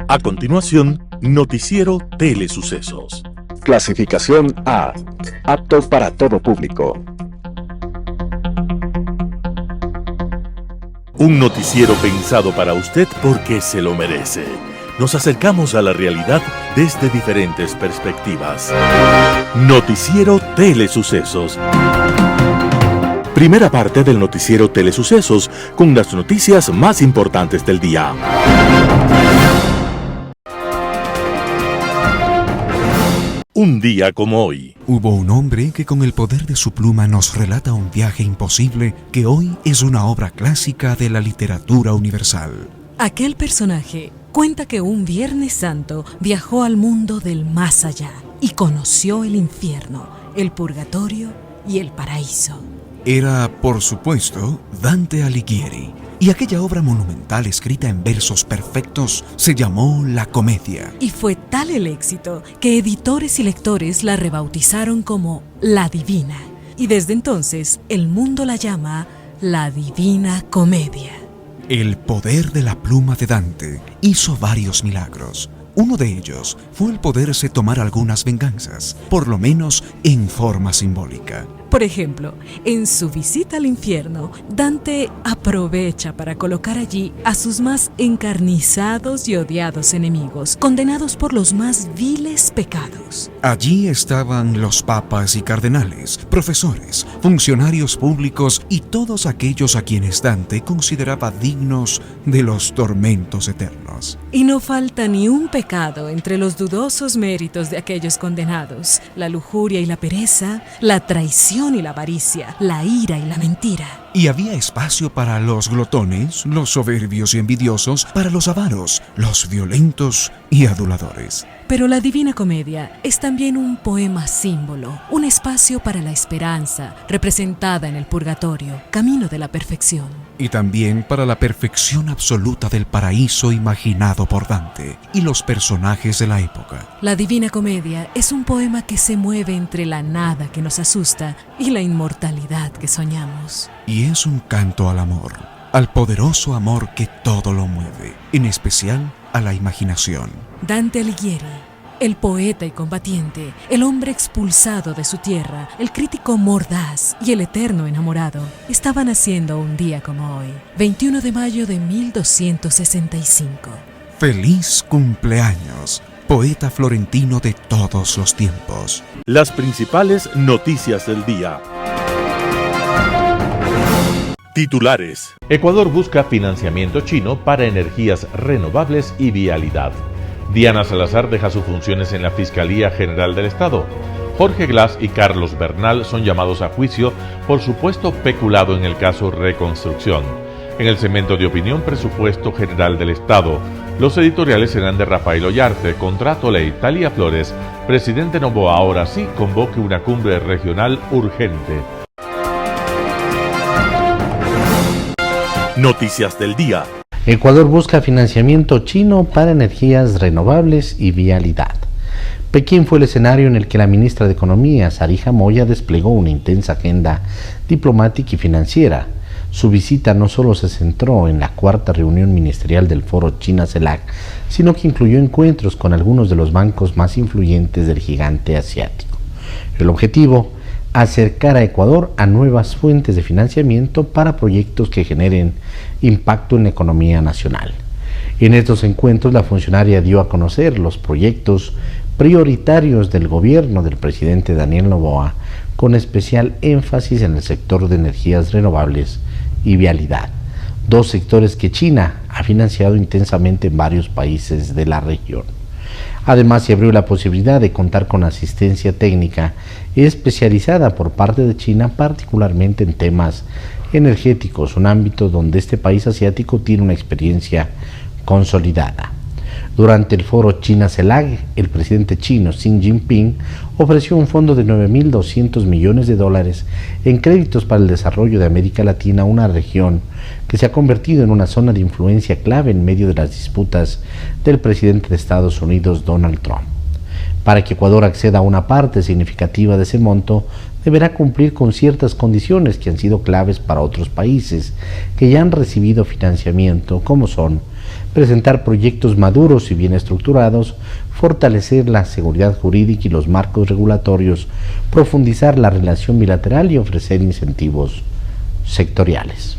A continuación, Noticiero Telesucesos. Clasificación A. Apto para todo público. Un noticiero pensado para usted porque se lo merece. Nos acercamos a la realidad desde diferentes perspectivas. Noticiero Telesucesos. Primera parte del Noticiero Telesucesos con las noticias más importantes del día. Un día como hoy. Hubo un hombre que con el poder de su pluma nos relata un viaje imposible que hoy es una obra clásica de la literatura universal. Aquel personaje cuenta que un Viernes Santo viajó al mundo del más allá y conoció el infierno, el purgatorio y el paraíso. Era, por supuesto, Dante Alighieri. Y aquella obra monumental escrita en versos perfectos se llamó La Comedia. Y fue tal el éxito que editores y lectores la rebautizaron como La Divina. Y desde entonces el mundo la llama La Divina Comedia. El poder de la pluma de Dante hizo varios milagros. Uno de ellos fue el poderse tomar algunas venganzas, por lo menos en forma simbólica. Por ejemplo, en su visita al infierno, Dante aprovecha para colocar allí a sus más encarnizados y odiados enemigos, condenados por los más viles pecados. Allí estaban los papas y cardenales, profesores, funcionarios públicos y todos aquellos a quienes Dante consideraba dignos de los tormentos eternos. Y no falta ni un pecado entre los dudosos méritos de aquellos condenados: la lujuria y la pereza, la traición y la avaricia, la ira y la mentira. Y había espacio para los glotones, los soberbios y envidiosos, para los avaros, los violentos y aduladores. Pero la Divina Comedia es también un poema símbolo, un espacio para la esperanza, representada en el purgatorio, camino de la perfección. Y también para la perfección absoluta del paraíso imaginado por Dante y los personajes de la época. La Divina Comedia es un poema que se mueve entre la nada que nos asusta y la inmortalidad que soñamos. Y es un canto al amor, al poderoso amor que todo lo mueve, en especial a la imaginación. Dante Alighieri, el poeta y combatiente, el hombre expulsado de su tierra, el crítico mordaz y el eterno enamorado, estaba naciendo un día como hoy, 21 de mayo de 1265. ¡Feliz cumpleaños, poeta florentino de todos los tiempos! Las principales noticias del día. Titulares. Ecuador busca financiamiento chino para energías renovables y vialidad. Diana Salazar deja sus funciones en la Fiscalía General del Estado. Jorge Glass y Carlos Bernal son llamados a juicio por supuesto peculado en el caso Reconstrucción. En el segmento de opinión Presupuesto General del Estado, los editoriales serán de Rafael Ollarte, Contrato Ley, Talia Flores, Presidente Noboa ahora sí convoque una cumbre regional urgente. Noticias del día. Ecuador busca financiamiento chino para energías renovables y vialidad. Pekín fue el escenario en el que la ministra de Economía, Sarija Moya, desplegó una intensa agenda diplomática y financiera. Su visita no solo se centró en la cuarta reunión ministerial del Foro China-CELAC, sino que incluyó encuentros con algunos de los bancos más influyentes del gigante asiático. El objetivo: acercar a Ecuador a nuevas fuentes de financiamiento para proyectos que generen impacto en la economía nacional. En estos encuentros, la funcionaria dio a conocer los proyectos prioritarios del gobierno del presidente Daniel Noboa, con especial énfasis en el sector de energías renovables y vialidad, dos sectores que China ha financiado intensamente en varios países de la región. Además, se abrió la posibilidad de contar con asistencia técnica especializada por parte de China, particularmente en temas energéticos, un ámbito donde este país asiático tiene una experiencia consolidada. Durante el foro China-CELAC, el presidente chino Xi Jinping ofreció un fondo de $9.200 millones en créditos para el desarrollo de América Latina, una región que se ha convertido en una zona de influencia clave en medio de las disputas del presidente de Estados Unidos, Donald Trump. Para que Ecuador acceda a una parte significativa de ese monto, deberá cumplir con ciertas condiciones que han sido claves para otros países que ya han recibido financiamiento, como son presentar proyectos maduros y bien estructurados, fortalecer la seguridad jurídica y los marcos regulatorios, profundizar la relación bilateral y ofrecer incentivos sectoriales.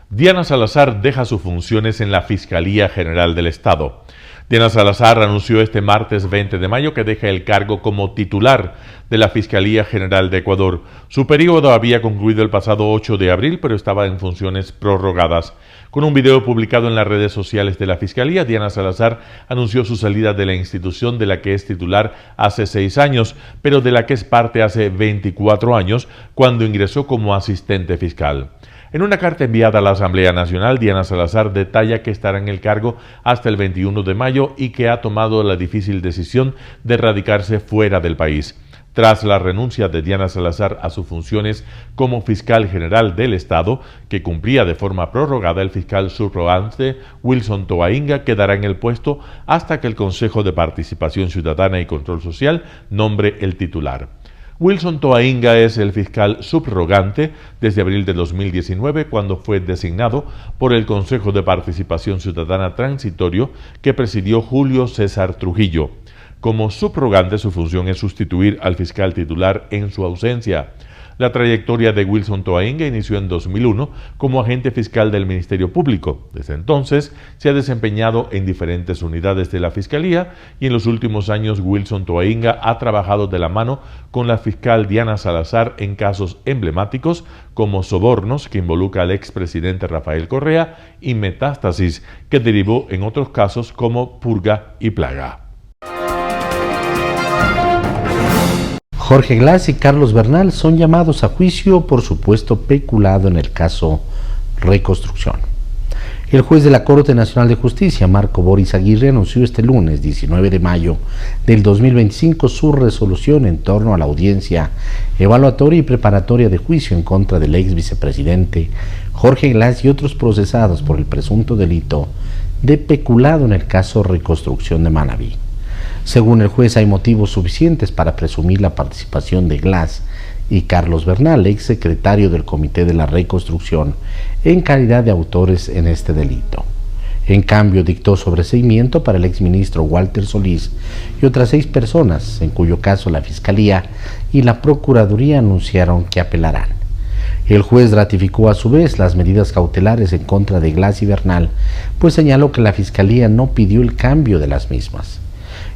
Diana Salazar deja sus funciones en la Fiscalía General del Estado. Diana Salazar anunció este martes 20 de mayo que deja el cargo como titular de la Fiscalía General de Ecuador. Su periodo había concluido el pasado 8 de abril, pero estaba en funciones prorrogadas. Con un video publicado en las redes sociales de la Fiscalía, Diana Salazar anunció su salida de la institución de la que es titular hace 6 años, pero de la que es parte hace 24 años, cuando ingresó como asistente fiscal. En una carta enviada a la Asamblea Nacional, Diana Salazar detalla que estará en el cargo hasta el 21 de mayo y que ha tomado la difícil decisión de radicarse fuera del país. Tras la renuncia de Diana Salazar a sus funciones como fiscal general del Estado, que cumplía de forma prorrogada, el fiscal subrogante Wilson Toainga quedará en el puesto hasta que el Consejo de Participación Ciudadana y Control Social nombre el titular. Wilson Toainga es el fiscal subrogante desde abril de 2019, cuando fue designado por el Consejo de Participación Ciudadana Transitorio que presidió Julio César Trujillo. Como subrogante, su función es sustituir al fiscal titular en su ausencia. La trayectoria de Wilson Toainga inició en 2001 como agente fiscal del Ministerio Público. Desde entonces se ha desempeñado en diferentes unidades de la Fiscalía y en los últimos años Wilson Toainga ha trabajado de la mano con la fiscal Diana Salazar en casos emblemáticos como sobornos, que involucra al expresidente Rafael Correa, y Metástasis, que derivó en otros casos como Purga y Plaga. Jorge Glass y Carlos Bernal son llamados a juicio por supuesto peculado en el caso Reconstrucción. El juez de la Corte Nacional de Justicia, Marco Boris Aguirre, anunció este lunes 19 de mayo del 2025 su resolución en torno a la audiencia evaluatoria y preparatoria de juicio en contra del ex vicepresidente Jorge Glass y otros procesados por el presunto delito de peculado en el caso Reconstrucción de Manabí. Según el juez, hay motivos suficientes para presumir la participación de Glass y Carlos Bernal, ex secretario del Comité de la Reconstrucción, en calidad de autores en este delito. En cambio, dictó sobreseimiento para el exministro Walter Solís y otras 6 personas, en cuyo caso la Fiscalía y la Procuraduría anunciaron que apelarán. El juez ratificó a su vez las medidas cautelares en contra de Glass y Bernal, pues señaló que la Fiscalía no pidió el cambio de las mismas.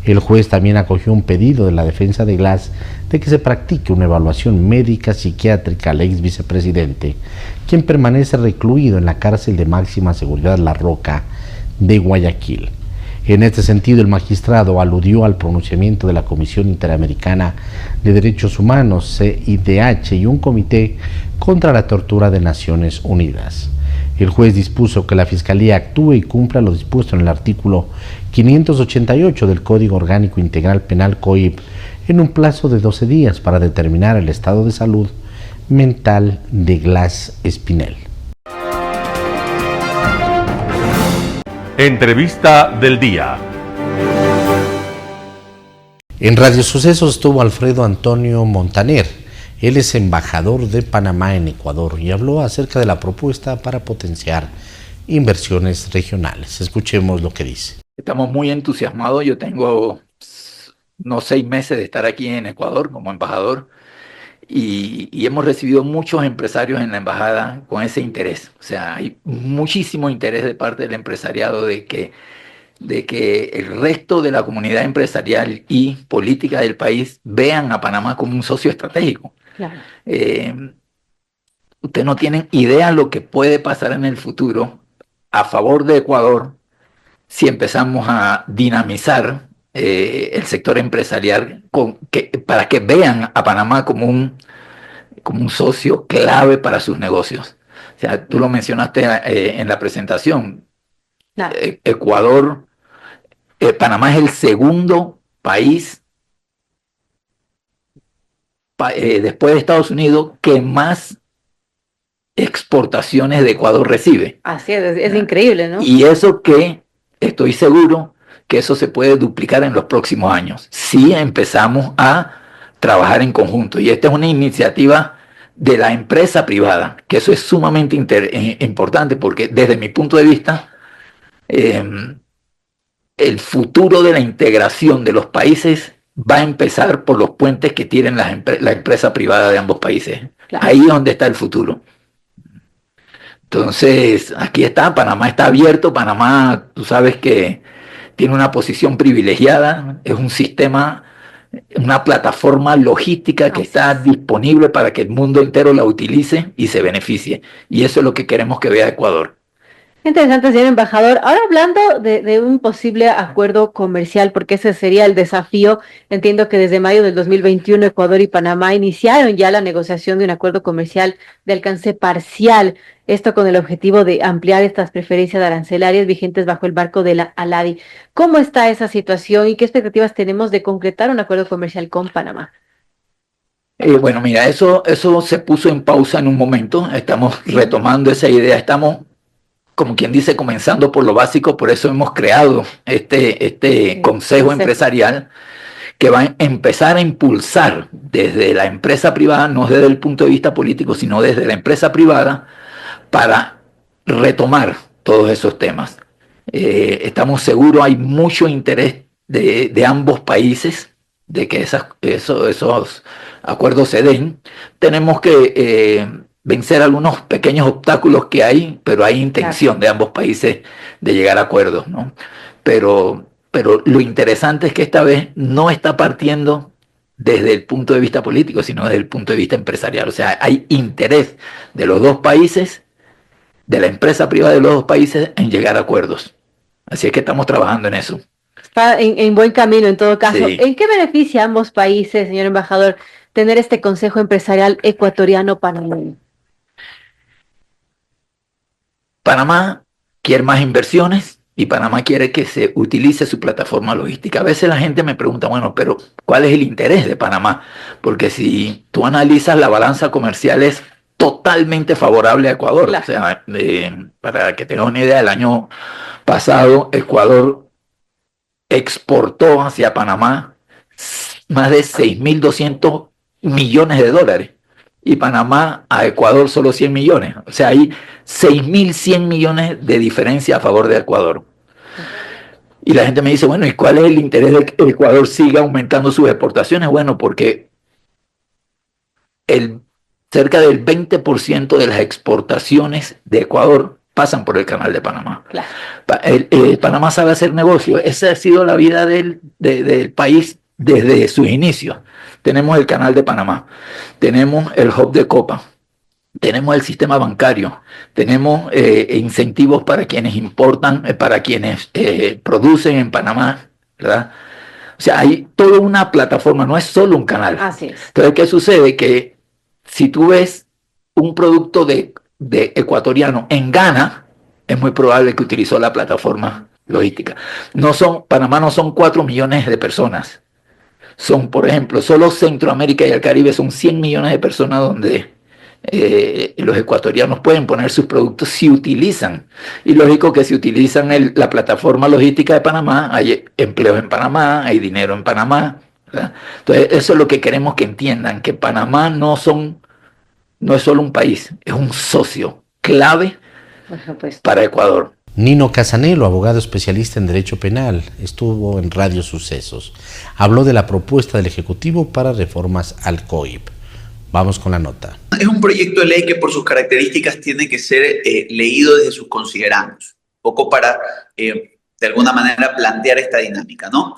El juez también acogió un pedido de la defensa de Glass de que se practique una evaluación médica psiquiátrica al ex vicepresidente, quien permanece recluido en la cárcel de máxima seguridad La Roca de Guayaquil. En este sentido, el magistrado aludió al pronunciamiento de la Comisión Interamericana de Derechos Humanos, CIDH, y un comité contra la tortura de Naciones Unidas. El juez dispuso que la Fiscalía actúe y cumpla lo dispuesto en el artículo 588 del Código Orgánico Integral Penal COIP en un plazo de 12 días para determinar el estado de salud mental de Glass Espinel. Entrevista del día. En Radio Sucesos estuvo Alfredo Antonio Montaner. Él es embajador de Panamá en Ecuador y habló acerca de la propuesta para potenciar inversiones regionales. Escuchemos lo que dice. Estamos muy entusiasmados. Yo tengo unos 6 meses de estar aquí en Ecuador como embajador y hemos recibido muchos empresarios en la embajada con ese interés. O sea, hay muchísimo interés de parte del empresariado de que el resto de la comunidad empresarial y política del país vean a Panamá como un socio estratégico. Claro. Ustedes no tienen idea lo que puede pasar en el futuro a favor de Ecuador si empezamos a dinamizar el sector empresarial para que vean a Panamá como un socio clave para sus negocios. O sea, tú lo mencionaste en la presentación. Claro. Ecuador, Panamá es el segundo país después de Estados Unidos que más exportaciones de Ecuador recibe. Así es increíble, ¿no? Y eso que estoy seguro que eso se puede duplicar en los próximos años si empezamos a trabajar en conjunto. Y esta es una iniciativa de la empresa privada, que eso es sumamente importante, porque desde mi punto de vista, el futuro de la integración de los países va a empezar por los puentes que tienen la empresa privada de ambos países. Claro. Ahí es donde está el futuro. Entonces, aquí está, Panamá está abierto, Panamá, tú sabes que tiene una posición privilegiada, es un sistema, una plataforma logística que está disponible para que el mundo entero la utilice y se beneficie. Y eso es lo que queremos que vea Ecuador. Interesante, señor embajador. Ahora hablando de un posible acuerdo comercial, porque ese sería el desafío, entiendo que desde mayo del 2021 Ecuador y Panamá iniciaron ya la negociación de un acuerdo comercial de alcance parcial, esto con el objetivo de ampliar estas preferencias arancelarias vigentes bajo el marco de la ALADI. ¿Cómo está esa situación y qué expectativas tenemos de concretar un acuerdo comercial con Panamá? Bueno, mira, eso se puso en pausa en un momento, estamos retomando esa idea, estamos, como quien dice, comenzando por lo básico, por eso hemos creado este consejo empresarial que va a empezar a impulsar desde la empresa privada, no desde el punto de vista político, sino desde la empresa privada, para retomar todos esos temas. Estamos seguros, hay mucho interés de ambos países de que esos acuerdos se den. Tenemos que vencer algunos pequeños obstáculos que hay, pero hay intención de ambos países de llegar a acuerdos, ¿no? Pero lo interesante es que esta vez no está partiendo desde el punto de vista político, sino desde el punto de vista empresarial. O sea, hay interés de los dos países, de la empresa privada de los dos países, en llegar a acuerdos. Así es que estamos trabajando en eso. Está en buen camino en todo caso. Sí. ¿En qué beneficia a ambos países, señor embajador, tener este Consejo Empresarial Ecuatoriano-Panameño? Panamá quiere más inversiones y Panamá quiere que se utilice su plataforma logística. A veces la gente me pregunta, bueno, pero ¿cuál es el interés de Panamá? Porque si tú analizas, la balanza comercial es totalmente favorable a Ecuador. Claro. O sea, para que tengas una idea, el año pasado Ecuador exportó hacia Panamá más de 6.200 millones de dólares y Panamá a Ecuador solo 100 millones. O sea, hay 6.100 millones de diferencia a favor de Ecuador. Y la gente me dice, bueno, ¿y cuál es el interés de que Ecuador siga aumentando sus exportaciones? Bueno, porque cerca del 20% de las exportaciones de Ecuador pasan por el canal de Panamá. Claro. Panamá sabe hacer negocio. Esa ha sido la vida del país desde sus inicios. Tenemos el canal de Panamá, tenemos el hub de Copa, tenemos el sistema bancario, tenemos incentivos para quienes importan, para quienes producen en Panamá, ¿verdad? O sea, hay toda una plataforma, no es solo un canal. Así es. Entonces, ¿qué sucede? Que si tú ves un producto de ecuatoriano en Ghana, es muy probable que utilizó la plataforma logística. Panamá no son 4 millones de personas. Son, por ejemplo, solo Centroamérica y el Caribe son 100 millones de personas donde los ecuatorianos pueden poner sus productos si utilizan. Y lógico que si utilizan la plataforma logística de Panamá, hay empleos en Panamá, hay dinero en Panamá, ¿verdad? Entonces, eso es lo que queremos que entiendan, que Panamá no es solo un país, es un socio clave para Ecuador. Nino Casanelo, abogado especialista en Derecho Penal, estuvo en Radio Sucesos. Habló de la propuesta del Ejecutivo para reformas al COIP. Vamos con la nota. Es un proyecto de ley que por sus características tiene que ser leído desde sus considerandos, un poco para, de alguna manera, plantear esta dinámica, ¿no?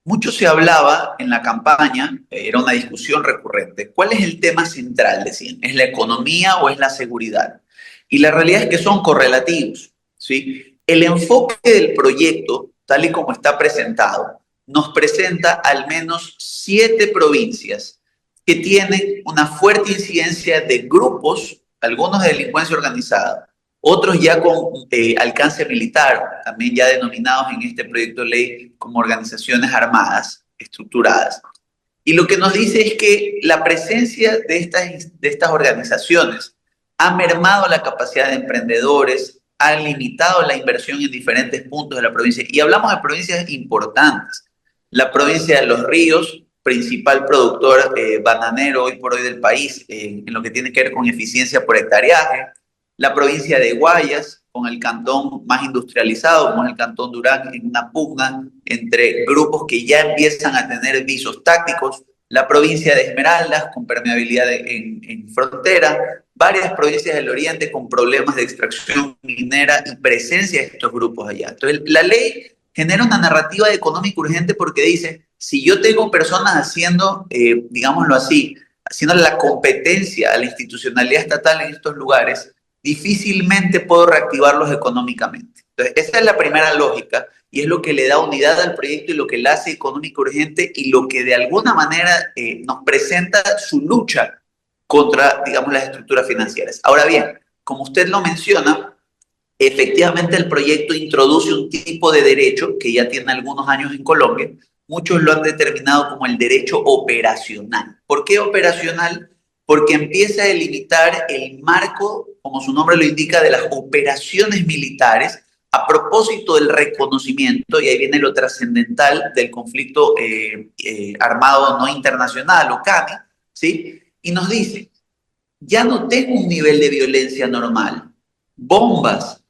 Mucho se hablaba en la campaña, era una discusión recurrente. ¿Cuál es el tema central, decían? ¿Es la economía o es la seguridad? Y la realidad es que son correlativos, ¿sí? El enfoque del proyecto, tal y como está presentado, nos presenta al menos 7 provincias que tienen una fuerte incidencia de grupos, algunos de delincuencia organizada, otros ya con alcance militar, también ya denominados en este proyecto de ley como organizaciones armadas estructuradas. Y lo que nos dice es que la presencia de estas organizaciones ha mermado la capacidad de emprendedores, ha limitado la inversión en diferentes puntos de la provincia. Y hablamos de provincias importantes. La provincia de Los Ríos, principal productor bananero hoy por hoy del país, en lo que tiene que ver con eficiencia por hectareaje. La provincia de Guayas, con el cantón más industrializado, como es el cantón Durán, en una pugna entre grupos que ya empiezan a tener visos tácticos. La provincia de Esmeraldas, con permeabilidad en frontera. Varias provincias del oriente con problemas de extracción minera y presencia de estos grupos allá. Entonces, la ley genera una narrativa económica urgente porque dice, si yo tengo personas haciendo, digámoslo así, haciendo la competencia a la institucionalidad estatal en estos lugares, difícilmente puedo reactivarlos económicamente. Entonces, esa es la primera lógica y es lo que le da unidad al proyecto y lo que le hace económico urgente y lo que de alguna manera nos presenta su lucha contra, digamos, las estructuras financieras. Ahora bien, como usted lo menciona, efectivamente el proyecto introduce un tipo de derecho que ya tiene algunos años en Colombia. Muchos lo han determinado como el derecho operacional. ¿Por qué operacional? Porque empieza a delimitar el marco, como su nombre lo indica, de las operaciones militares a propósito del reconocimiento, y ahí viene lo trascendental del conflicto armado no internacional, o CAMI, ¿sí? Y nos dice, ya no tengo un nivel de violencia normal, bombas,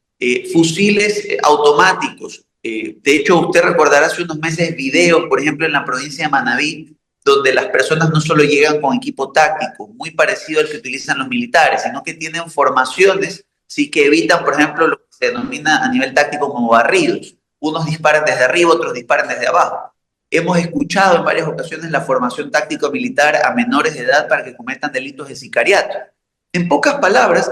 fusiles automáticos. De hecho, usted recordará hace unos meses videos, por ejemplo, en la provincia de Manabí, donde las personas no solo llegan con equipo táctico, muy parecido al que utilizan los militares, sino que tienen formaciones, sí, que evitan, por ejemplo, lo que se denomina a nivel táctico como barridos. Unos disparan desde arriba, otros disparan desde abajo. Hemos escuchado en varias ocasiones la formación táctico-militar a menores de edad para que cometan delitos de sicariato. En pocas palabras,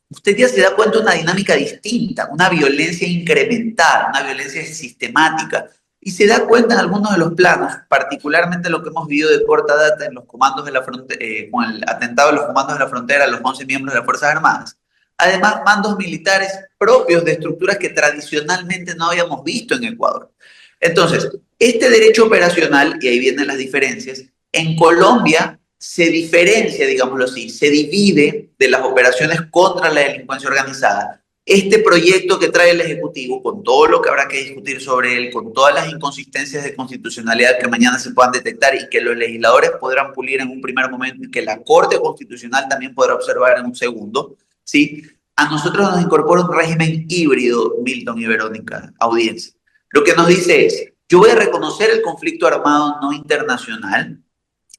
usted ya se da cuenta de una dinámica distinta, una violencia incrementada, una violencia sistemática, y se da cuenta en algunos de los planos, particularmente lo que hemos vivido de corta data en los comandos de la frontera, con el atentado de los comandos de la frontera a los 11 miembros de las Fuerzas Armadas. Además, mandos militares propios de estructuras que tradicionalmente no habíamos visto en Ecuador. Entonces, este derecho operacional, y ahí vienen las diferencias, en Colombia se diferencia, digámoslo así, se divide de las operaciones contra la delincuencia organizada. Este proyecto que trae el Ejecutivo, con todo lo que habrá que discutir sobre él, con todas las inconsistencias de constitucionalidad que mañana se puedan detectar y que los legisladores podrán pulir en un primer momento y que la Corte Constitucional también podrá observar en un segundo, ¿sí? A nosotros nos incorpora un régimen híbrido, Milton y Verónica, audiencia. Lo que nos dice es, yo voy a reconocer el conflicto armado no internacional,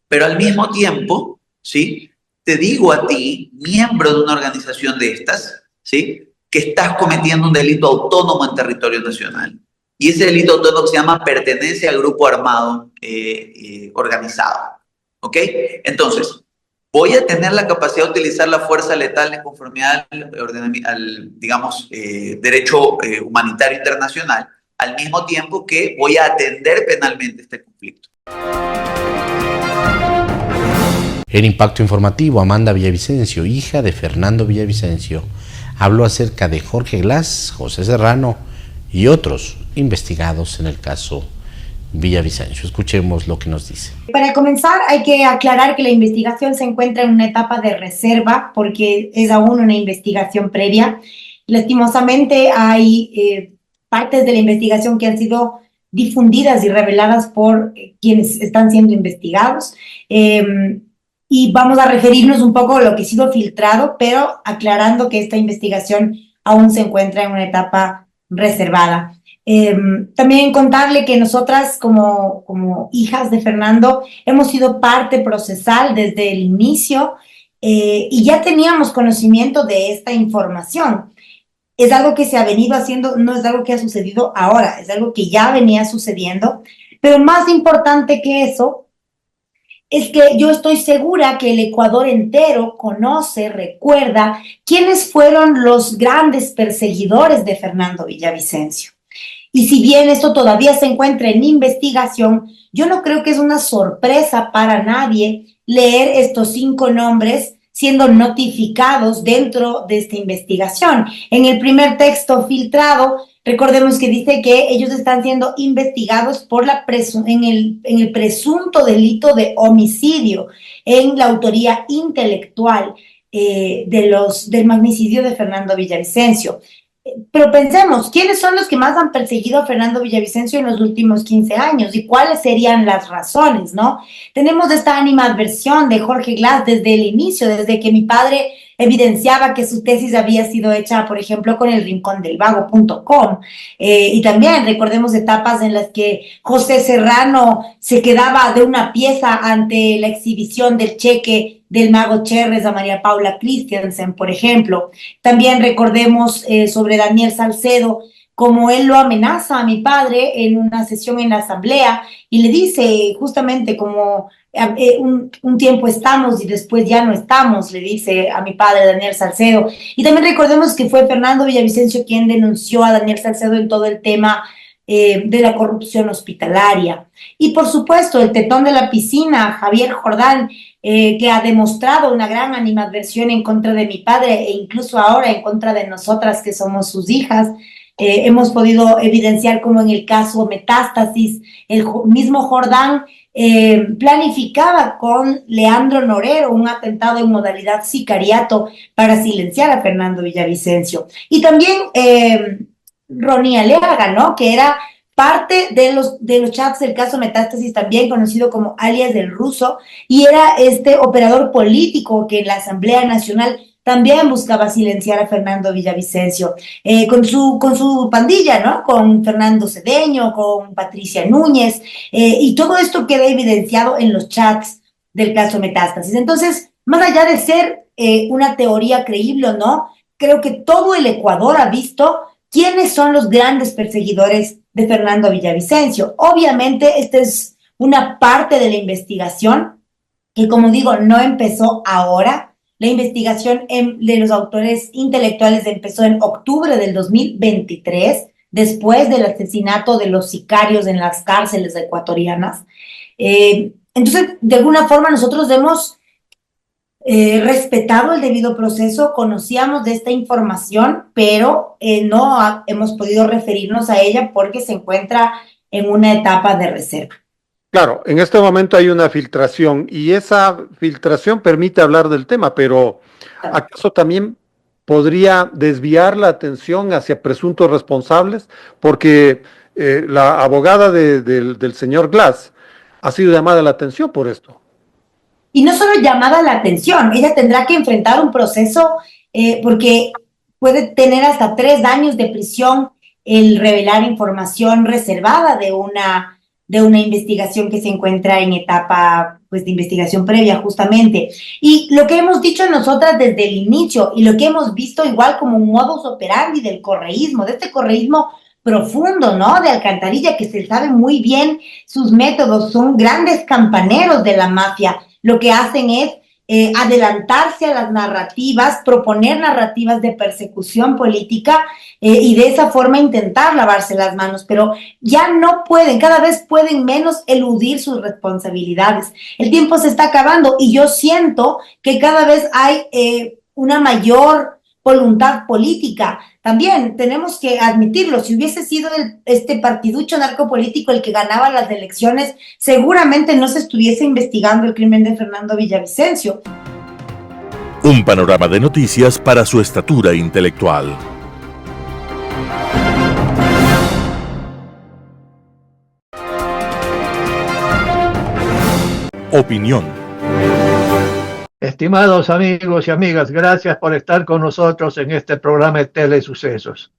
pero al mismo tiempo, ¿sí? Te digo a ti, miembro de una organización de estas, ¿sí?, que estás cometiendo un delito autónomo en territorio nacional. Y ese delito autónomo se llama pertenencia al grupo armado organizado. ¿Ok? Entonces, voy a tener la capacidad de utilizar la fuerza letal en conformidad al digamos, derecho humanitario internacional, al mismo tiempo que voy a atender penalmente este conflicto. En Impacto Informativo, Amanda Villavicencio, hija de Fernando Villavicencio, habló acerca de Jorge Glass, José Serrano y otros investigados en el caso Villavicencio. Escuchemos lo que nos dice. Para comenzar, hay que aclarar que la investigación se encuentra en una etapa de reserva porque es aún una investigación previa. Lastimosamente, hay partes de la investigación que han sido difundidas y reveladas por quienes están siendo investigados. Y vamos a referirnos un poco a lo que ha sido filtrado, pero aclarando que esta investigación aún se encuentra en una etapa reservada. También contarle que nosotras como hijas de Fernando hemos sido parte procesal desde el inicio y ya teníamos conocimiento de esta información. Es algo que se ha venido haciendo, no es algo que ha sucedido ahora, es algo que ya venía sucediendo, pero más importante que eso es que yo estoy segura que el Ecuador entero conoce, recuerda quiénes fueron los grandes perseguidores de Fernando Villavicencio. Y si bien esto todavía se encuentra en investigación, yo no creo que es una sorpresa para nadie leer estos 5 nombres siendo notificados dentro de esta investigación. En el primer texto filtrado, recordemos que dice que ellos están siendo investigados por en el presunto delito de homicidio, en la autoría intelectual del magnicidio de Fernando Villavicencio. Pero pensemos, ¿quiénes son los que más han perseguido a Fernando Villavicencio en los últimos 15 años? ¿Y cuáles serían las razones, no? Tenemos esta animadversión de Jorge Glass desde el inicio, desde que mi padre evidenciaba que su tesis había sido hecha, por ejemplo, con el rincondelvago.com. Y también recordemos etapas en las que José Serrano se quedaba de una pieza ante la exhibición del cheque del mago Cherres a María Paula Christiansen, por ejemplo. También recordemos sobre Daniel Salcedo, como él lo amenaza a mi padre en una sesión en la asamblea y le dice justamente como un tiempo estamos y después ya no estamos, le dice a mi padre Daniel Salcedo. Y también recordemos que fue Fernando Villavicencio quien denunció a Daniel Salcedo en todo el tema de la corrupción hospitalaria. Y por supuesto, el tetón de la piscina, Javier Jordán, que ha demostrado una gran animadversión en contra de mi padre e incluso ahora en contra de nosotras que somos sus hijas. Hemos podido evidenciar como en el caso Metástasis, el mismo Jordán planificaba con Leandro Norero un atentado en modalidad sicariato para silenciar a Fernando Villavicencio. Y también Ronnie Aliaga, ¿no? Que era parte de los chats del caso Metástasis, también conocido como alias del Ruso, y era este operador político que en la Asamblea Nacional también buscaba silenciar a Fernando Villavicencio, con su pandilla, ¿no? Con Fernando Cedeño, con Patricia Núñez, y todo esto queda evidenciado en los chats del caso Metástasis. Entonces, más allá de ser una teoría creíble o no, creo que todo el Ecuador ha visto quiénes son los grandes perseguidores de Fernando Villavicencio. Obviamente, esta es una parte de la investigación que, como digo, no empezó ahora. La investigación de los autores intelectuales empezó en octubre del 2023, después del asesinato de los sicarios en las cárceles ecuatorianas. Entonces, de alguna forma, nosotros hemos respetado el debido proceso, conocíamos de esta información, pero no hemos podido referirnos a ella porque se encuentra en una etapa de reserva. Claro, en este momento hay una filtración y esa filtración permite hablar del tema, pero ¿acaso también podría desviar la atención hacia presuntos responsables? Porque la abogada del señor Glass ha sido llamada la atención por esto. Y no solo llamada la atención, ella tendrá que enfrentar un proceso porque puede tener hasta 3 años de prisión el revelar información reservada de una investigación que se encuentra en etapa pues, de investigación previa justamente. Y lo que hemos dicho nosotras desde el inicio y lo que hemos visto igual como un modus operandi del correísmo, de este correísmo profundo, ¿no? De Alcantarilla, que se sabe muy bien sus métodos, son grandes campaneros de la mafia. Lo que hacen es adelantarse a las narrativas, proponer narrativas de persecución política y de esa forma intentar lavarse las manos, pero ya no pueden, cada vez pueden menos eludir sus responsabilidades. El tiempo se está acabando y yo siento que cada vez hay una mayor voluntad política. También tenemos que admitirlo, si hubiese sido este partiducho narcopolítico el que ganaba las elecciones, seguramente no se estuviese investigando el crimen de Fernando Villavicencio. Un panorama de noticias para su estatura intelectual. Opinión. Estimados amigos y amigas, gracias por estar con nosotros en este programa de Telesucesos.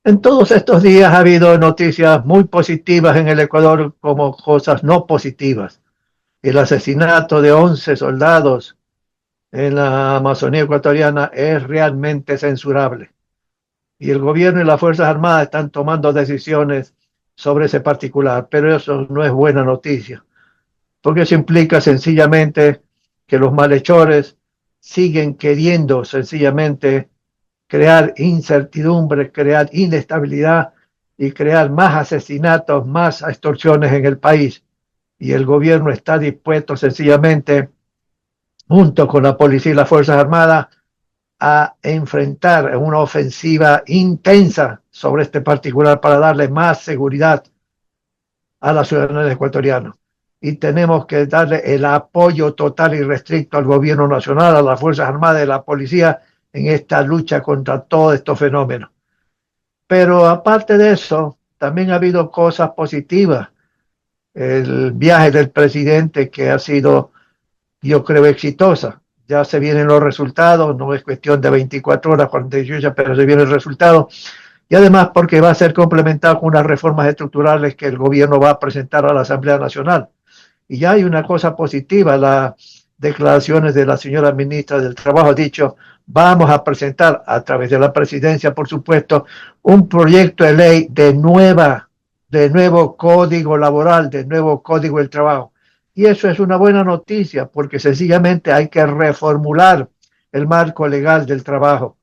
En todos estos días ha habido noticias muy positivas en el Ecuador como cosas no positivas. El asesinato de 11 soldados en la Amazonía ecuatoriana es realmente censurable. Y el gobierno y las Fuerzas Armadas están tomando decisiones sobre ese particular, pero eso no es buena noticia, porque eso implica sencillamente que los malhechores siguen queriendo sencillamente crear incertidumbre, crear inestabilidad y crear más asesinatos, más extorsiones en el país. Y el gobierno está dispuesto sencillamente, junto con la policía y las Fuerzas Armadas, a enfrentar una ofensiva intensa sobre este particular para darle más seguridad a la ciudadanía ecuatoriana. Y tenemos que darle el apoyo total y restricto al gobierno nacional, a las Fuerzas Armadas y a la policía en esta lucha contra todos estos fenómenos. Pero aparte de eso, también ha habido cosas positivas. El viaje del presidente que ha sido, yo creo, exitosa. Ya se vienen los resultados, no es cuestión de 24 horas, 48 horas, pero se viene el resultado. Y además porque va a ser complementado con unas reformas estructurales que el gobierno va a presentar a la Asamblea Nacional. Y ya hay una cosa positiva, las declaraciones de la señora ministra del Trabajo ha dicho, vamos a presentar a través de la presidencia, por supuesto, un proyecto de ley de nuevo código laboral, de nuevo código del trabajo. Y eso es una buena noticia porque sencillamente hay que reformular el marco legal del trabajo.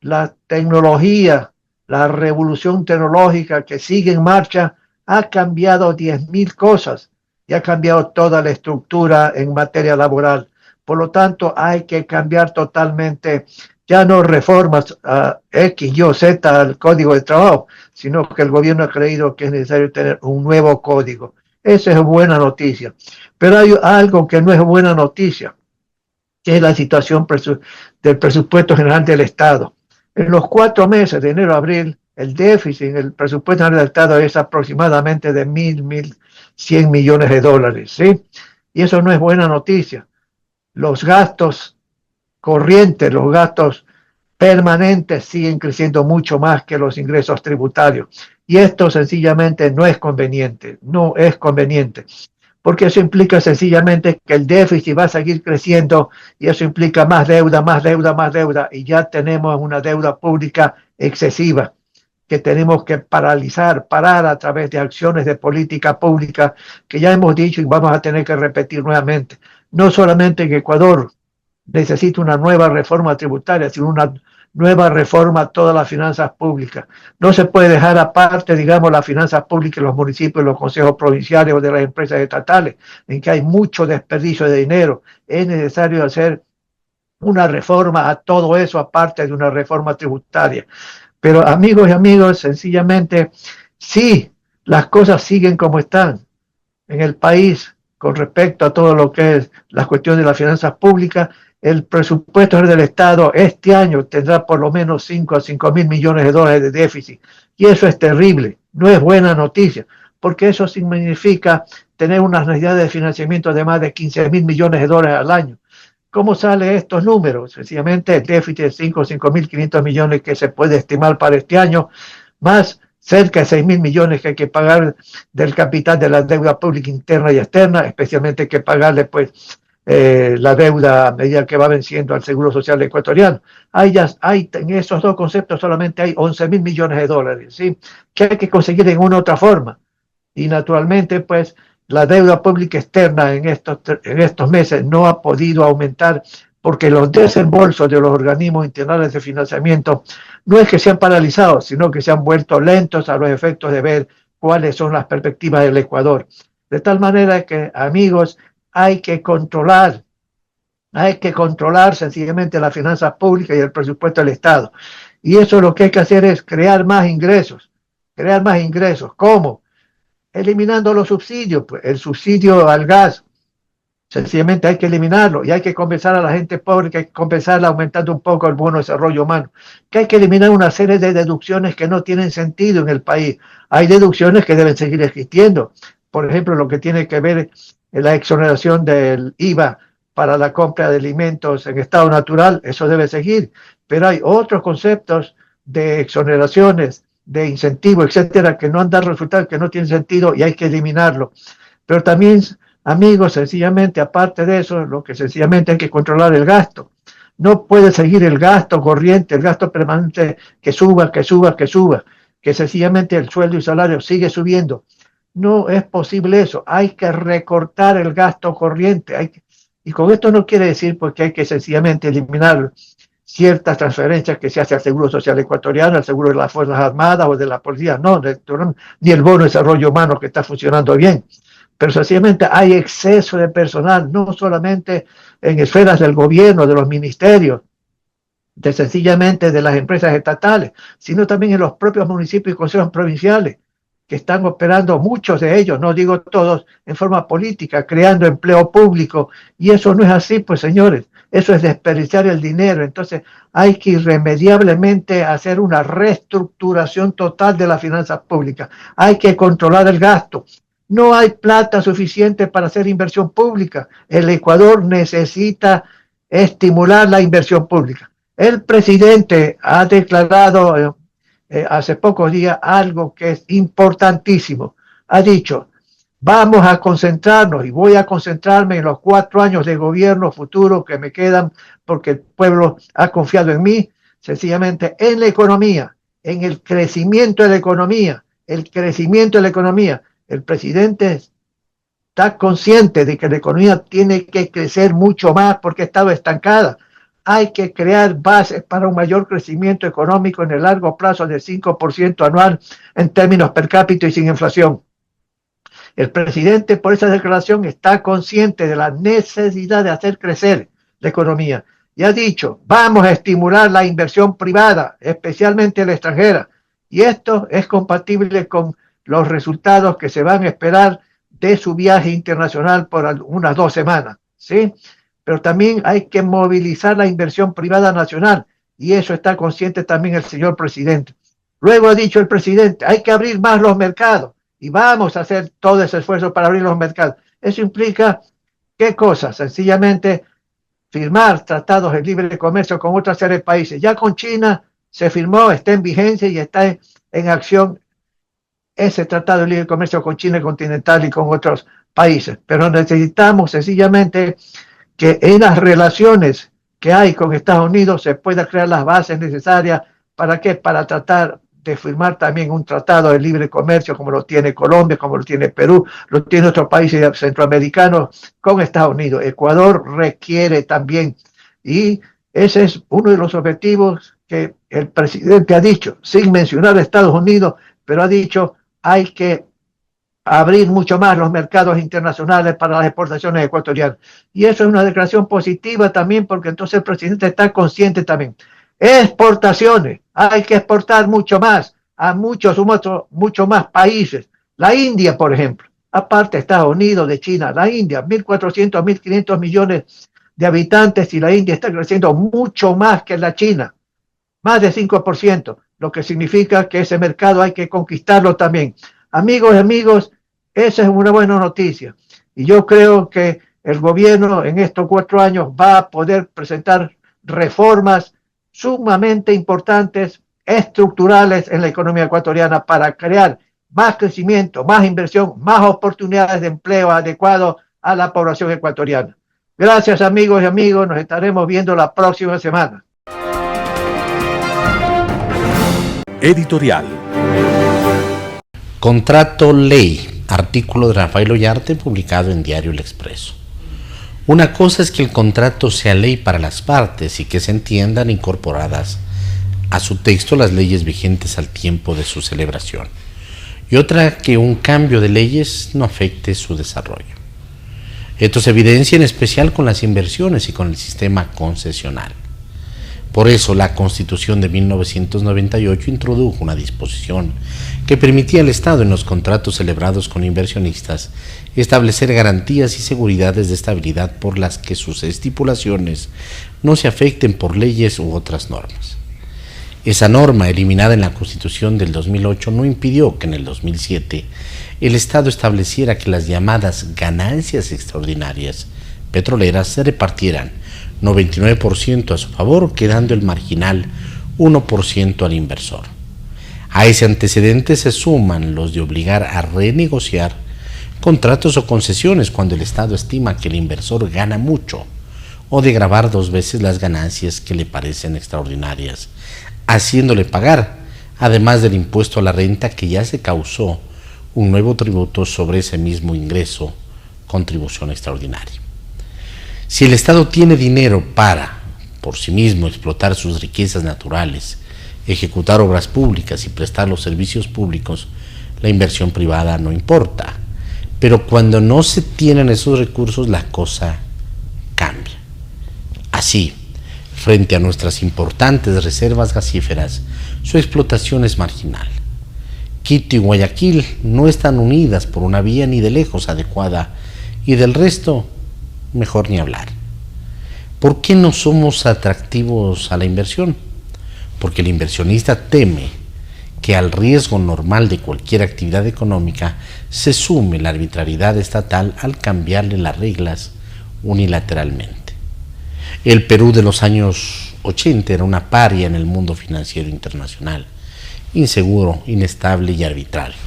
La tecnología, la revolución tecnológica que sigue en marcha ha cambiado 10.000 cosas y ha cambiado toda la estructura en materia laboral. Por lo tanto, hay que cambiar totalmente, ya no reformas X, Y, Z al código de trabajo, sino que el gobierno ha creído que es necesario tener un nuevo código. Esa es buena noticia. Pero hay algo que no es buena noticia, que es la situación del presupuesto general del Estado. En los 4 meses de enero a abril, el déficit en el presupuesto general del Estado es aproximadamente de 1.100 millones de dólares, ¿sí? Y eso no es buena noticia. Los gastos corrientes, los gastos permanentes siguen creciendo mucho más que los ingresos tributarios. Y esto sencillamente no es conveniente, porque eso implica sencillamente que el déficit va a seguir creciendo y eso implica más deuda, más deuda, más deuda. Y ya tenemos una deuda pública excesiva que tenemos que parar a través de acciones de política pública que ya hemos dicho y vamos a tener que repetir nuevamente. No solamente que Ecuador necesita una nueva reforma tributaria, sino una nueva reforma a todas las finanzas públicas. No se puede dejar aparte, digamos, las finanzas públicas en los municipios, los consejos provinciales o de las empresas estatales, en que hay mucho desperdicio de dinero. Es necesario hacer una reforma a todo eso, aparte de una reforma tributaria. Pero amigos y amigos, sencillamente, sí, las cosas siguen como están en el país con respecto a todo lo que es la cuestión de las finanzas públicas. El presupuesto del Estado este año tendrá por lo menos 5 a 5.000 millones de dólares de déficit. Y eso es terrible, no es buena noticia, porque eso significa tener unas necesidades de financiamiento de más de 15.000 millones de dólares al año. ¿Cómo salen estos números? Sencillamente el déficit de 5.500 millones que se puede estimar para este año, más cerca de 6.000 millones que hay que pagar del capital de la deuda pública interna y externa, especialmente hay que pagarle pues la deuda a medida que va venciendo al Seguro Social Ecuatoriano. En esos dos conceptos solamente hay 11.000 millones de dólares, ¿sí? Que hay que conseguir en una u otra forma. Y naturalmente pues la deuda pública externa en estos meses no ha podido aumentar porque los desembolsos de los organismos internacionales de financiamiento no es que se han paralizado, sino que se han vuelto lentos a los efectos de ver cuáles son las perspectivas del Ecuador. De tal manera que, amigos, hay que controlar sencillamente las finanzas públicas y el presupuesto del Estado. Y eso lo que hay que hacer es crear más ingresos. ¿Cómo? Eliminando los subsidios, pues el subsidio al gas, sencillamente hay que eliminarlo y hay que compensar a la gente pobre, que hay que compensarla aumentando un poco el bono de desarrollo humano, que hay que eliminar una serie de deducciones que no tienen sentido en el país. Hay deducciones que deben seguir existiendo, por ejemplo, lo que tiene que ver en la exoneración del IVA para la compra de alimentos en estado natural, eso debe seguir, pero hay otros conceptos de exoneraciones, de incentivos, etcétera, que no han dado resultados, que no tienen sentido y hay que eliminarlo. Pero también, amigos, sencillamente, aparte de eso, lo que sencillamente hay que controlar el gasto. No puede seguir el gasto corriente, el gasto permanente que suba, que sencillamente el sueldo y salario sigue subiendo. No es posible eso. Hay que recortar el gasto corriente. Y con esto no quiere decir porque hay que sencillamente eliminar ciertas transferencias que se hace al Seguro Social Ecuatoriano, al Seguro de las Fuerzas Armadas o de la Policía, no, ni el bono de desarrollo humano que está funcionando bien. Pero sencillamente hay exceso de personal, no solamente en esferas del gobierno, de los ministerios, sencillamente de las empresas estatales, sino también en los propios municipios y consejos provinciales, que están operando muchos de ellos, no digo todos, en forma política, creando empleo público, y eso no es así, pues señores. Eso es desperdiciar el dinero. Entonces hay que irremediablemente hacer una reestructuración total de las finanzas públicas. Hay que controlar el gasto. No hay plata suficiente para hacer inversión pública. El Ecuador necesita estimular la inversión pública. El presidente ha declarado hace pocos días algo que es importantísimo. Ha dicho: vamos a concentrarnos, y voy a concentrarme en los 4 años de gobierno futuro que me quedan, porque el pueblo ha confiado en mí, sencillamente en la economía, en el crecimiento de la economía, el crecimiento de la economía. El presidente está consciente de que la economía tiene que crecer mucho más porque ha estado estancada. Hay que crear bases para un mayor crecimiento económico en el largo plazo de 5% anual en términos per cápita y sin inflación. El presidente, por esa declaración, está consciente de la necesidad de hacer crecer la economía y ha dicho: vamos a estimular la inversión privada, especialmente la extranjera. Y esto es compatible con los resultados que se van a esperar de su viaje internacional por unas 2 semanas, ¿sí? Pero también hay que movilizar la inversión privada nacional, y eso está consciente también el señor presidente. Luego ha dicho el presidente: hay que abrir más los mercados, y vamos a hacer todo ese esfuerzo para abrir los mercados. Eso implica, ¿qué cosa? Sencillamente firmar tratados de libre comercio con otra serie de países. Ya con China se firmó, está en vigencia y está en acción ese tratado de libre comercio con China continental y con otros países. Pero necesitamos sencillamente que en las relaciones que hay con Estados Unidos se pueda crear las bases necesarias. ¿Para qué? Para tratar de firmar también un tratado de libre comercio como lo tiene Colombia, como lo tiene Perú, lo tiene otros países centroamericanos con Estados Unidos. Ecuador requiere también, y ese es uno de los objetivos que el presidente ha dicho, sin mencionar a Estados Unidos, pero ha dicho: hay que abrir mucho más los mercados internacionales para las exportaciones ecuatorianas. Y eso es una declaración positiva también, porque entonces el presidente está consciente también. Exportaciones, hay que exportar mucho más a muchos más países. La India, por ejemplo, aparte de Estados Unidos, de China, la India, 1.400, 1.500 millones de habitantes, y la India está creciendo mucho más que la China, más de 5%, lo que significa que ese mercado hay que conquistarlo también. Amigos y amigos, esa es una buena noticia, y yo creo que el gobierno en estos 4 años va a poder presentar reformas sumamente importantes, estructurales en la economía ecuatoriana, para crear más crecimiento, más inversión, más oportunidades de empleo adecuado a la población ecuatoriana. Gracias, amigos y amigos, nos estaremos viendo la próxima semana. Editorial. Contrato ley, artículo de Rafael Ollarte publicado en Diario El Expreso. Una cosa es que el contrato sea ley para las partes y que se entiendan incorporadas a su texto las leyes vigentes al tiempo de su celebración, y otra que un cambio de leyes no afecte su desarrollo. Esto se evidencia en especial con las inversiones y con el sistema concesional. Por eso la Constitución de 1998 introdujo una disposición que permitía al Estado, en los contratos celebrados con inversionistas, establecer garantías y seguridades de estabilidad por las que sus estipulaciones no se afecten por leyes u otras normas. Esa norma, eliminada en la Constitución del 2008, no impidió que en el 2007 el Estado estableciera que las llamadas ganancias extraordinarias petroleras se repartieran 99% a su favor, quedando el marginal 1% al inversor. A ese antecedente se suman los de obligar a renegociar contratos o concesiones cuando el Estado estima que el inversor gana mucho, o de gravar 2 veces las ganancias que le parecen extraordinarias, haciéndole pagar, además del impuesto a la renta que ya se causó, un nuevo tributo sobre ese mismo ingreso, contribución extraordinaria. Si el Estado tiene dinero para, por sí mismo, explotar sus riquezas naturales, ejecutar obras públicas y prestar los servicios públicos, la inversión privada no importa. Pero cuando no se tienen esos recursos, la cosa cambia. Así, frente a nuestras importantes reservas gasíferas, su explotación es marginal. Quito y Guayaquil no están unidas por una vía ni de lejos adecuada, y del resto, mejor ni hablar. ¿Por qué no somos atractivos a la inversión? Porque el inversionista teme que al riesgo normal de cualquier actividad económica se sume la arbitrariedad estatal al cambiarle las reglas unilateralmente. El Perú de los años 80 era una paria en el mundo financiero internacional, inseguro, inestable y arbitrario.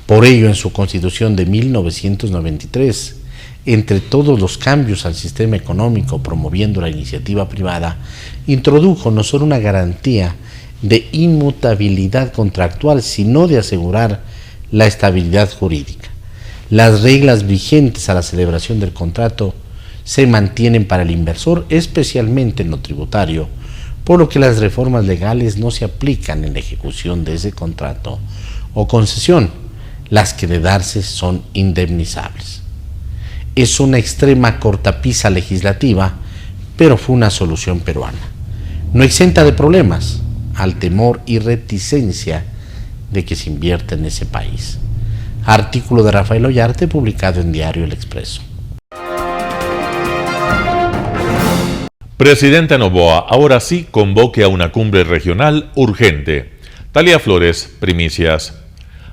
Por ello, en su Constitución de 1993, entre todos los cambios al sistema económico promoviendo la iniciativa privada, introdujo no solo una garantía de inmutabilidad contractual, sino de asegurar la estabilidad jurídica. Las reglas vigentes a la celebración del contrato se mantienen para el inversor, especialmente en lo tributario, por lo que las reformas legales no se aplican en la ejecución de ese contrato o concesión. Las que de darse son indemnizables. Es una extrema cortapisa legislativa, pero fue una solución peruana. No exenta de problemas al temor y reticencia de que se invierta en ese país. Artículo de Rafael Ollarte publicado en Diario El Expreso. Presidente Noboa, ahora sí convoque a una cumbre regional urgente. Talía Flores, primicias.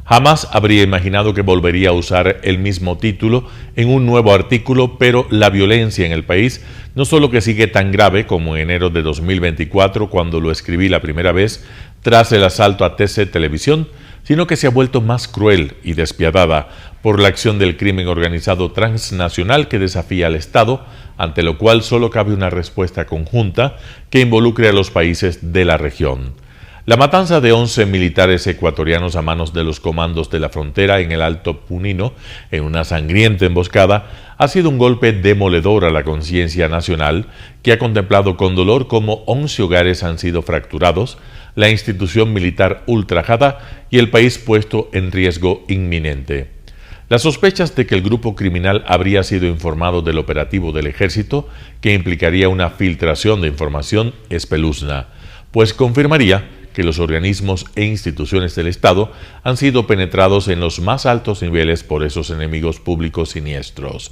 Jamás habría imaginado que volvería a usar el mismo título en un nuevo artículo, pero la violencia en el país no solo que sigue tan grave como en enero de 2024, cuando lo escribí la primera vez tras el asalto a TC Televisión, sino que se ha vuelto más cruel y despiadada por la acción del crimen organizado transnacional que desafía al Estado, ante lo cual solo cabe una respuesta conjunta que involucre a los países de la región. La matanza de 11 militares ecuatorianos a manos de los comandos de la frontera en el Alto Punino, en una sangrienta emboscada, ha sido un golpe demoledor a la conciencia nacional, que ha contemplado con dolor cómo 11 hogares han sido fracturados, la institución militar ultrajada y el país puesto en riesgo inminente. Las sospechas de que el grupo criminal habría sido informado del operativo del ejército, que implicaría una filtración de información, espeluzna, pues confirmaría que los organismos e instituciones del Estado han sido penetrados en los más altos niveles por esos enemigos públicos siniestros.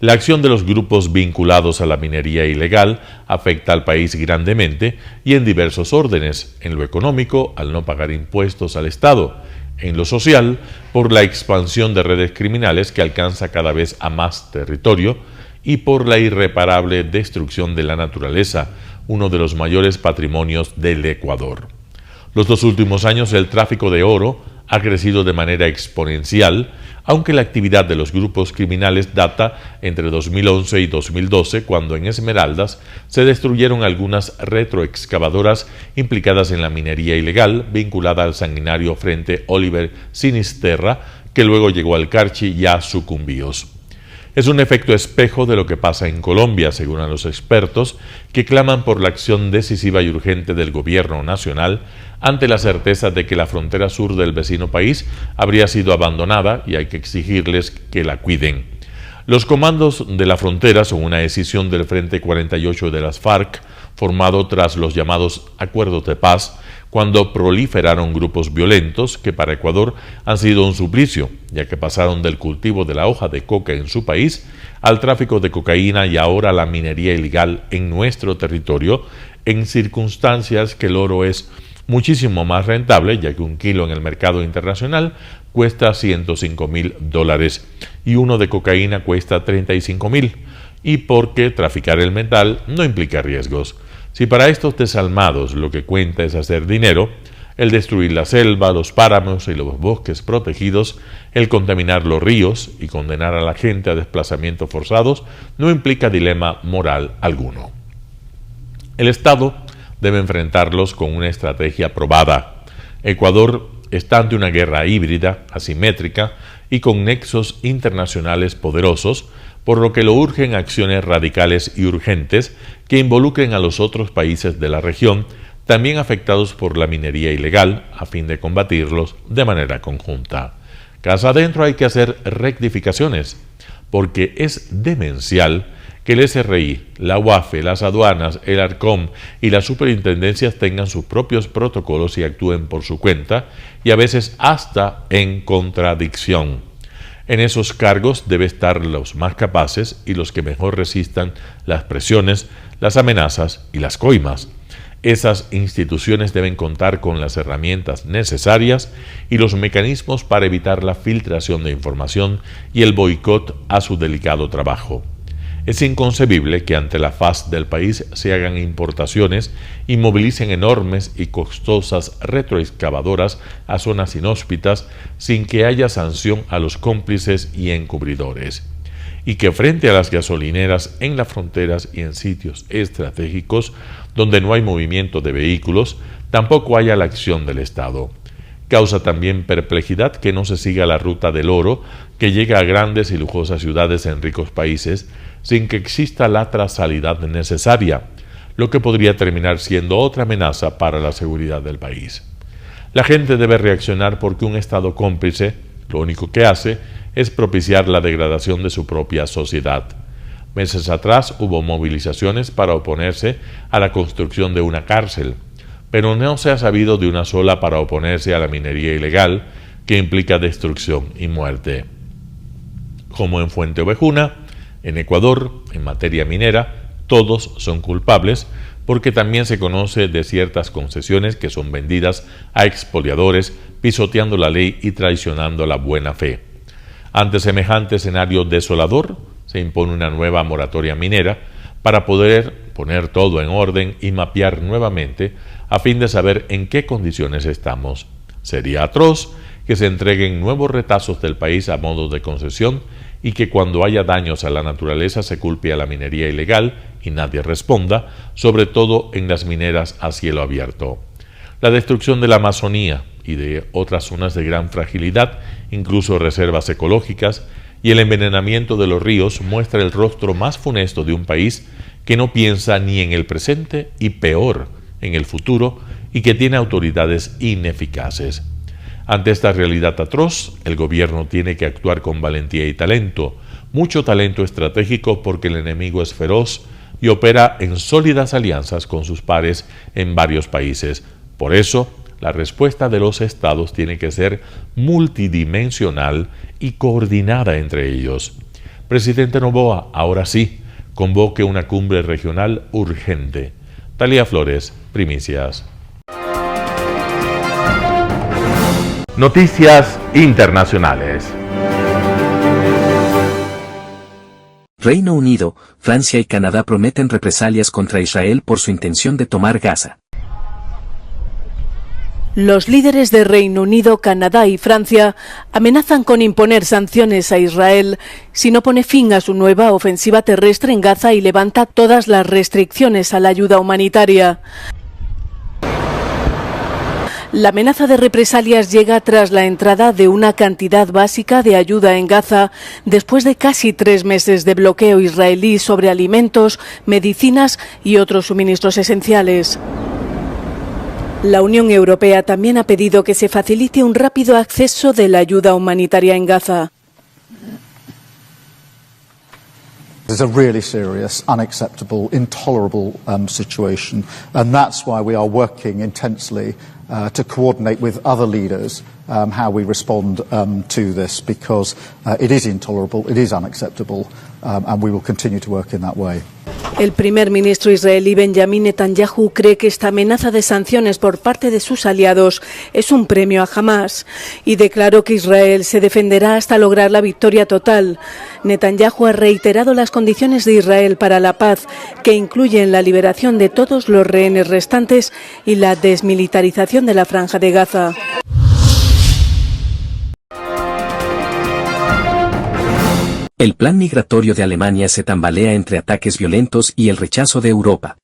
La acción de los grupos vinculados a la minería ilegal afecta al país grandemente y en diversos órdenes: en lo económico, al no pagar impuestos al Estado; en lo social, por la expansión de redes criminales que alcanza cada vez a más territorio; y por la irreparable destrucción de la naturaleza, uno de los mayores patrimonios del Ecuador. Los 2 últimos años el tráfico de oro ha crecido de manera exponencial, aunque la actividad de los grupos criminales data entre 2011 y 2012, cuando en Esmeraldas se destruyeron algunas retroexcavadoras implicadas en la minería ilegal vinculada al sanguinario Frente Oliver Sinisterra, que luego llegó al Carchi y a Sucumbíos. Es un efecto espejo de lo que pasa en Colombia, según a los expertos, que claman por la acción decisiva y urgente del gobierno nacional ante la certeza de que la frontera sur del vecino país habría sido abandonada y hay que exigirles que la cuiden. Los comandos de la frontera son una decisión del Frente 48 de las FARC, formado tras los llamados Acuerdos de Paz, cuando proliferaron grupos violentos que para Ecuador han sido un suplicio, ya que pasaron del cultivo de la hoja de coca en su país al tráfico de cocaína y ahora a la minería ilegal en nuestro territorio, en circunstancias que el oro es muchísimo más rentable, ya que un kilo en el mercado internacional cuesta $105.000 y uno de cocaína cuesta $35.000, y porque traficar el metal no implica riesgos. Si para estos desalmados lo que cuenta es hacer dinero, el destruir la selva, los páramos y los bosques protegidos, el contaminar los ríos y condenar a la gente a desplazamientos forzados no implica dilema moral alguno. El Estado debe enfrentarlos con una estrategia probada. Ecuador está ante una guerra híbrida, asimétrica y con nexos internacionales poderosos, por lo que lo urgen acciones radicales y urgentes que involucren a los otros países de la región, también afectados por la minería ilegal, a fin de combatirlos de manera conjunta. Casa adentro hay que hacer rectificaciones, porque es demencial que el SRI, la UAFE, las aduanas, el ARCOM y las superintendencias tengan sus propios protocolos y actúen por su cuenta, y a veces hasta en contradicción. En esos cargos debe estar los más capaces y los que mejor resistan las presiones, las amenazas y las coimas. Esas instituciones deben contar con las herramientas necesarias y los mecanismos para evitar la filtración de información y el boicot a su delicado trabajo. Es inconcebible que ante la faz del país se hagan importaciones y movilicen enormes y costosas retroexcavadoras a zonas inhóspitas sin que haya sanción a los cómplices y encubridores, y que frente a las gasolineras en las fronteras y en sitios estratégicos donde no hay movimiento de vehículos, tampoco haya la acción del Estado. Causa también perplejidad que no se siga la ruta del oro que llega a grandes y lujosas ciudades en ricos países sin que exista la trazabilidad necesaria, lo que podría terminar siendo otra amenaza para la seguridad del país. La gente debe reaccionar porque un Estado cómplice lo único que hace es propiciar la degradación de su propia sociedad. Meses atrás hubo movilizaciones para oponerse a la construcción de una cárcel, pero no se ha sabido de una sola para oponerse a la minería ilegal que implica destrucción y muerte. Como en Fuente Ovejuna, en Ecuador, en materia minera, todos son culpables porque también se conoce de ciertas concesiones que son vendidas a expoliadores, pisoteando la ley y traicionando la buena fe. Ante semejante escenario desolador, se impone una nueva moratoria minera para poder poner todo en orden y mapear nuevamente a fin de saber en qué condiciones estamos. Sería atroz que se entreguen nuevos retazos del país a modo de concesión y que cuando haya daños a la naturaleza se culpe a la minería ilegal y nadie responda, sobre todo en las mineras a cielo abierto. La destrucción de la Amazonía y de otras zonas de gran fragilidad, incluso reservas ecológicas, y el envenenamiento de los ríos muestra el rostro más funesto de un país que no piensa ni en el presente y peor en el futuro y que tiene autoridades ineficaces. Ante esta realidad atroz, el gobierno tiene que actuar con valentía y talento, mucho talento estratégico porque el enemigo es feroz y opera en sólidas alianzas con sus pares en varios países. Por eso, la respuesta de los estados tiene que ser multidimensional y coordinada entre ellos. Presidente Noboa, ahora sí, convoque una cumbre regional urgente. Talía Flores, Primicias. Noticias internacionales. Reino Unido, Francia y Canadá prometen represalias contra Israel por su intención de tomar Gaza. Los líderes de Reino Unido, Canadá y Francia amenazan con imponer sanciones a Israel si no pone fin a su nueva ofensiva terrestre en Gaza y levanta todas las restricciones a la ayuda humanitaria. La amenaza de represalias llega tras la entrada de una cantidad básica de ayuda en Gaza después de casi 3 meses de bloqueo israelí sobre alimentos, medicinas y otros suministros esenciales. La Unión Europea también ha pedido que se facilite un rápido acceso de la ayuda humanitaria en Gaza. It's a really serious, unacceptable, intolerable situation, and that's why we are working intensely to coordinate with other leaders how we respond to this, because it is intolerable, it is unacceptable, and we will continue to work in that way. El primer ministro israelí Benjamin Netanyahu cree que esta amenaza de sanciones por parte de sus aliados es un premio a Hamás y declaró que Israel se defenderá hasta lograr la victoria total. Netanyahu ha reiterado las condiciones de Israel para la paz, que incluyen la liberación de todos los rehenes restantes y la desmilitarización de la Franja de Gaza. El plan migratorio de Alemania se tambalea entre ataques violentos y el rechazo de Europa.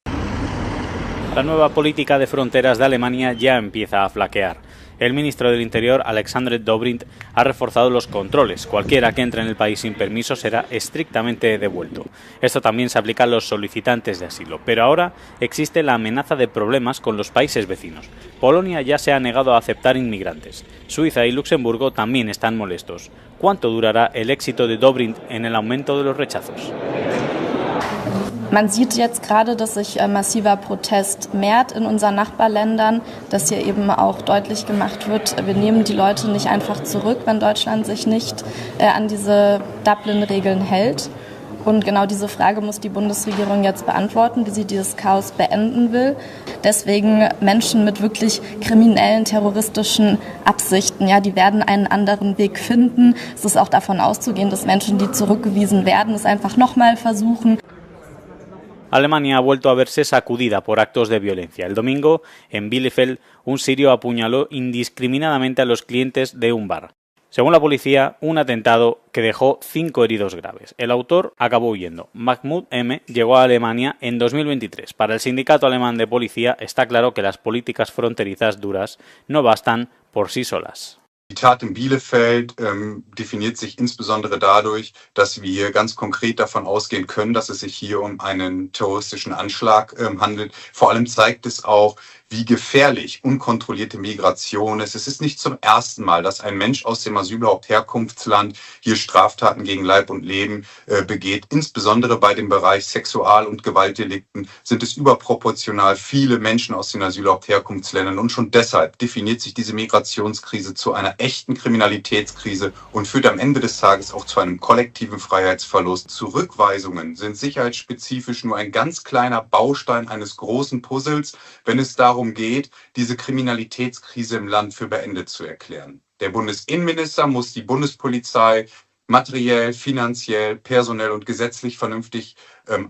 La nueva política de fronteras de Alemania ya empieza a flaquear. El ministro del Interior, Alexander Dobrindt, ha reforzado los controles. Cualquiera que entre en el país sin permiso será estrictamente devuelto. Esto también se aplica a los solicitantes de asilo. Pero ahora existe la amenaza de problemas con los países vecinos. Polonia ya se ha negado a aceptar inmigrantes. Suiza y Luxemburgo también están molestos. ¿Cuánto durará el éxito de Dobrindt en el aumento de los rechazos? Man sieht jetzt gerade, dass sich massiver Protest mehrt in unseren Nachbarländern, dass hier eben auch deutlich gemacht wird, wir nehmen die Leute nicht einfach zurück, wenn Deutschland sich nicht an diese Dublin-Regeln hält. Und genau diese Frage muss die Bundesregierung jetzt beantworten, wie sie dieses Chaos beenden will. Deswegen Menschen mit wirklich kriminellen, terroristischen Absichten, ja, die werden einen anderen Weg finden. Es ist auch davon auszugehen, dass Menschen, die zurückgewiesen werden, es einfach nochmal versuchen. Alemania ha vuelto a verse sacudida por actos de violencia. El domingo, en Bielefeld, un sirio apuñaló indiscriminadamente a los clientes de un bar. Según la policía, un atentado que dejó 5 heridos graves. El autor acabó huyendo. Mahmoud M. llegó a Alemania en 2023. Para el sindicato alemán de policía está claro que las políticas fronterizas duras no bastan por sí solas. Die Tat in Bielefeld definiert sich insbesondere dadurch, dass wir ganz konkret davon ausgehen können, dass es sich hier um einen terroristischen Anschlag handelt. Vor allem zeigt es auch, wie gefährlich unkontrollierte Migration ist. Es ist nicht zum ersten Mal, dass ein Mensch aus dem Asylherkunftsland hier Straftaten gegen Leib und Leben begeht. Insbesondere bei dem Bereich Sexual- und Gewaltdelikten sind es überproportional viele Menschen aus den Asylherkunftsländern. Und schon deshalb definiert sich diese Migrationskrise zu einer echten Kriminalitätskrise und führt am Ende des Tages auch zu einem kollektiven Freiheitsverlust. Zurückweisungen sind sicherheitsspezifisch nur ein ganz kleiner Baustein eines großen Puzzles, wenn es darum geht, diese Kriminalitätskrise im Land für beendet zu erklären. Der Bundesinnenminister muss die Bundespolizei materiell, finanziell, personell und gesetzlich vernünftig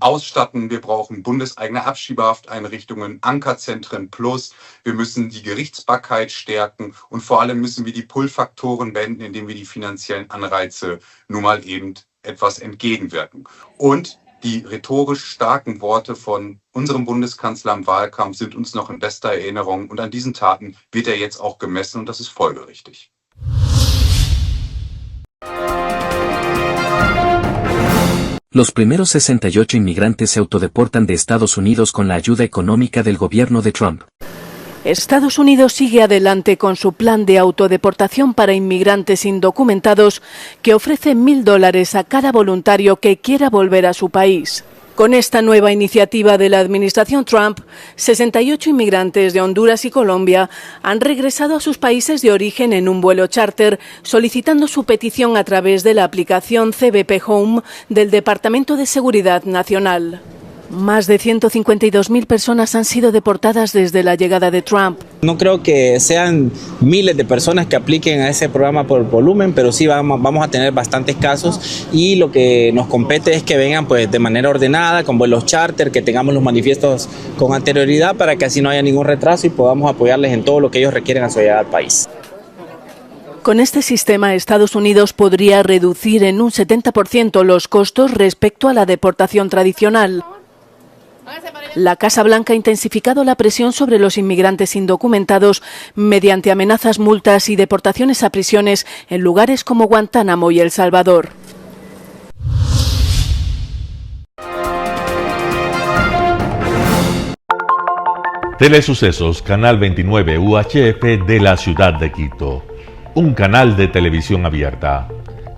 ausstatten. Wir brauchen bundeseigene Abschiebehafteinrichtungen, Ankerzentren plus. Wir müssen die Gerichtsbarkeit stärken und vor allem müssen wir die Pull-Faktoren beenden, indem wir die finanziellen Anreize nun mal eben etwas entgegenwirken. Und die rhetorisch starken Worte von unserem Bundeskanzler im Wahlkampf sind uns noch in bester Erinnerung und an diesen Taten wird er jetzt auch gemessen und das ist folgerichtig. Los primeros 68 inmigrantes se autodeportan de Estados Unidos con la ayuda económica del gobierno de Trump. Estados Unidos sigue adelante con su plan de autodeportación para inmigrantes indocumentados que ofrece $1.000 a cada voluntario que quiera volver a su país. Con esta nueva iniciativa de la administración Trump, 68 inmigrantes de Honduras y Colombia han regresado a sus países de origen en un vuelo charter, solicitando su petición a través de la aplicación CBP Home del Departamento de Seguridad Nacional. Más de 152.000 personas han sido deportadas desde la llegada de Trump. No creo que sean miles de personas que apliquen a ese programa por volumen, pero sí vamos a tener bastantes casos y lo que nos compete es que vengan pues de manera ordenada, con vuelos charter, que tengamos los manifiestos con anterioridad para que así no haya ningún retraso y podamos apoyarles en todo lo que ellos requieren a su llegada al país. Con este sistema, Estados Unidos podría reducir en un 70% los costos respecto a la deportación tradicional. La Casa Blanca ha intensificado la presión sobre los inmigrantes indocumentados mediante amenazas, multas y deportaciones a prisiones en lugares como Guantánamo y El Salvador. Telesucesos, Canal 29 UHF de la ciudad de Quito. Un canal de televisión abierta,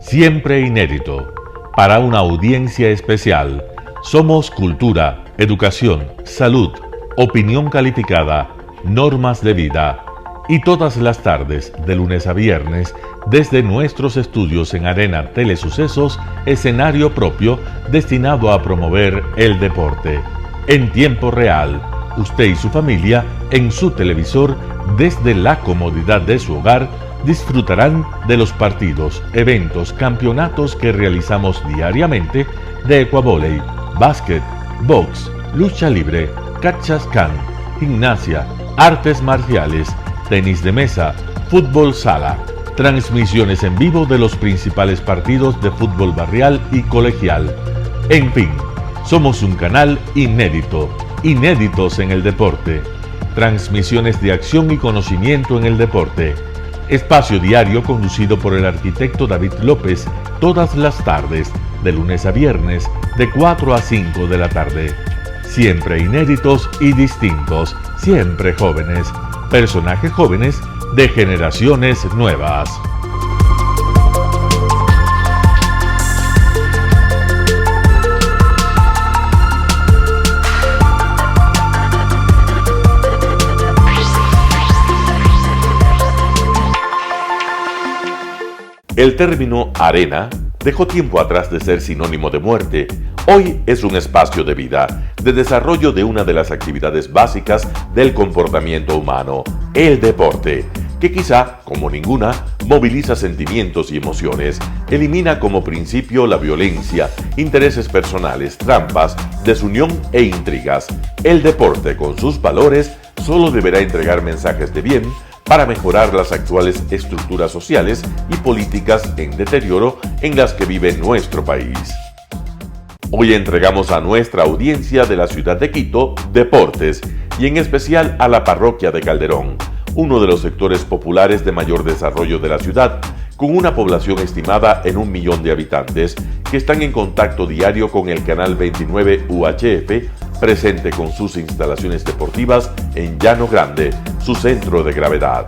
siempre inédito, para una audiencia especial. Somos cultura, educación, salud, opinión calificada, normas de vida. Y todas las tardes, de lunes a viernes, desde nuestros estudios en Arena Telesucesos, escenario propio destinado a promover el deporte. En tiempo real, usted y su familia, en su televisor, desde la comodidad de su hogar, disfrutarán de los partidos, eventos, campeonatos que realizamos diariamente de ecuavóley, básquet, box, lucha libre, cachascán, gimnasia, artes marciales, tenis de mesa, fútbol sala, transmisiones en vivo de los principales partidos de fútbol barrial y colegial. En fin, somos un canal inédito, inéditos en el deporte. Transmisiones de acción y conocimiento en el deporte. Espacio diario conducido por el arquitecto David López todas las tardes, de lunes a viernes, de 4 a 5 de la tarde. Siempre inéditos y distintos, siempre jóvenes. Personajes jóvenes de generaciones nuevas. El término arena dejó tiempo atrás de ser sinónimo de muerte. Hoy es un espacio de vida, de desarrollo de una de las actividades básicas del comportamiento humano, el deporte, que quizá, como ninguna, moviliza sentimientos y emociones, elimina como principio la violencia, intereses personales, trampas, desunión e intrigas. El deporte, con sus valores, solo deberá entregar mensajes de bien para mejorar las actuales estructuras sociales y políticas en deterioro en las que vive nuestro país. Hoy entregamos a nuestra audiencia de la ciudad de Quito deportes y en especial a la parroquia de Calderón, uno de los sectores populares de mayor desarrollo de la ciudad, con una población estimada en 1 millón de habitantes que están en contacto diario con el canal 29 UHF, presente con sus instalaciones deportivas en Llano Grande, su centro de gravedad.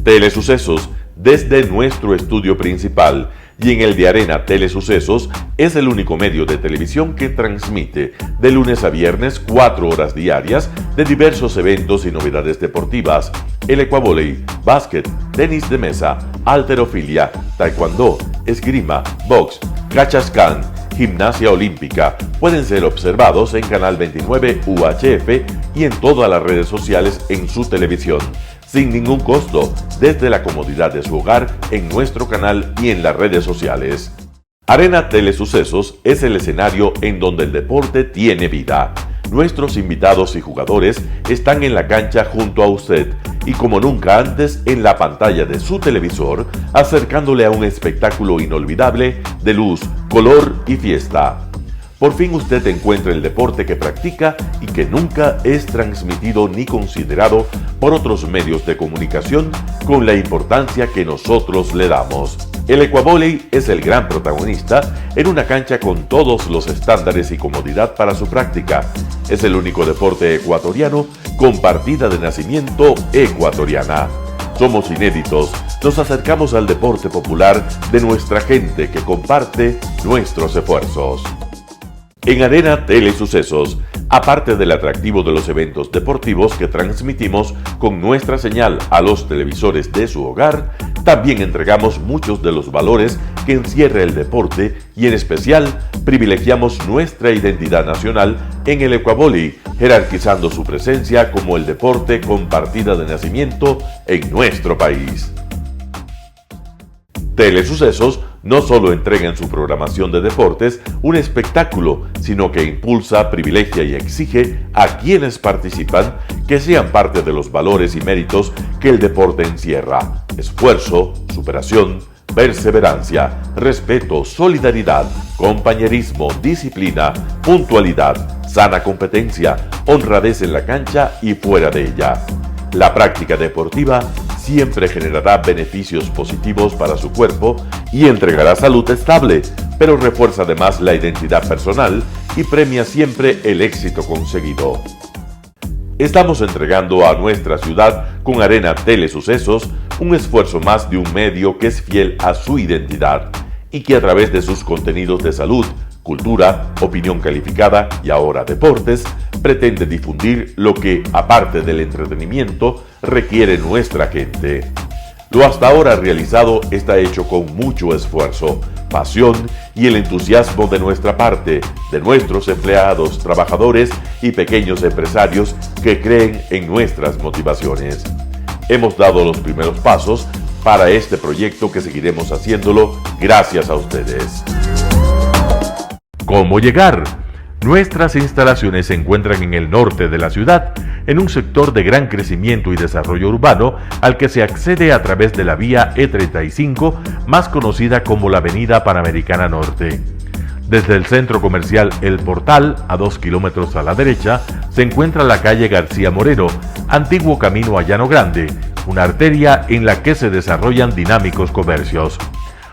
Telesucesos, desde nuestro estudio principal y en el de Arena Telesucesos, es el único medio de televisión que transmite de lunes a viernes 4 horas diarias de diversos eventos y novedades deportivas: el ecuavóley, básquet, tenis de mesa, halterofilia, taekwondo, esgrima, box, cachascán, gimnasia olímpica. Pueden ser observados en Canal 29 UHF y en todas las redes sociales en su televisión, sin ningún costo, desde la comodidad de su hogar, en nuestro canal y en las redes sociales. Arena Telesucesos es el escenario en donde el deporte tiene vida. Nuestros invitados y jugadores están en la cancha junto a usted y como nunca antes en la pantalla de su televisor, acercándole a un espectáculo inolvidable de luz, color y fiesta. Por fin usted encuentra el deporte que practica y que nunca es transmitido ni considerado por otros medios de comunicación con la importancia que nosotros le damos. El ecuavóley es el gran protagonista en una cancha con todos los estándares y comodidad para su práctica. Es el único deporte ecuatoriano con partida de nacimiento ecuatoriana. Somos inéditos, nos acercamos al deporte popular de nuestra gente que comparte nuestros esfuerzos. En Arena Telesucesos, aparte del atractivo de los eventos deportivos que transmitimos con nuestra señal a los televisores de su hogar, también entregamos muchos de los valores que encierra el deporte y en especial privilegiamos nuestra identidad nacional en el ecuavóley, jerarquizando su presencia como el deporte con partida de nacimiento en nuestro país. Telesucesos no solo entrega en su programación de deportes un espectáculo, sino que impulsa, privilegia y exige a quienes participan que sean parte de los valores y méritos que el deporte encierra: esfuerzo, superación, perseverancia, respeto, solidaridad, compañerismo, disciplina, puntualidad, sana competencia, honradez en la cancha y fuera de ella. La práctica deportiva siempre generará beneficios positivos para su cuerpo y entregará salud estable, pero refuerza además la identidad personal y premia siempre el éxito conseguido. Estamos entregando a nuestra ciudad con Arena Telesucesos un esfuerzo más de un medio que es fiel a su identidad y que a través de sus contenidos de salud, cultura, opinión calificada y ahora deportes, pretende difundir lo que, aparte del entretenimiento, requiere nuestra gente. Lo hasta ahora realizado está hecho con mucho esfuerzo, pasión y el entusiasmo de nuestra parte, de nuestros empleados, trabajadores y pequeños empresarios que creen en nuestras motivaciones. Hemos dado los primeros pasos para este proyecto que seguiremos haciéndolo gracias a ustedes. ¿Cómo llegar? Nuestras instalaciones se encuentran en el norte de la ciudad, en un sector de gran crecimiento y desarrollo urbano al que se accede a través de la vía E35, más conocida como la Avenida Panamericana Norte. Desde el centro comercial El Portal, a 2 kilómetros a la derecha, se encuentra la calle García Moreno, antiguo camino a Llano Grande, una arteria en la que se desarrollan dinámicos comercios.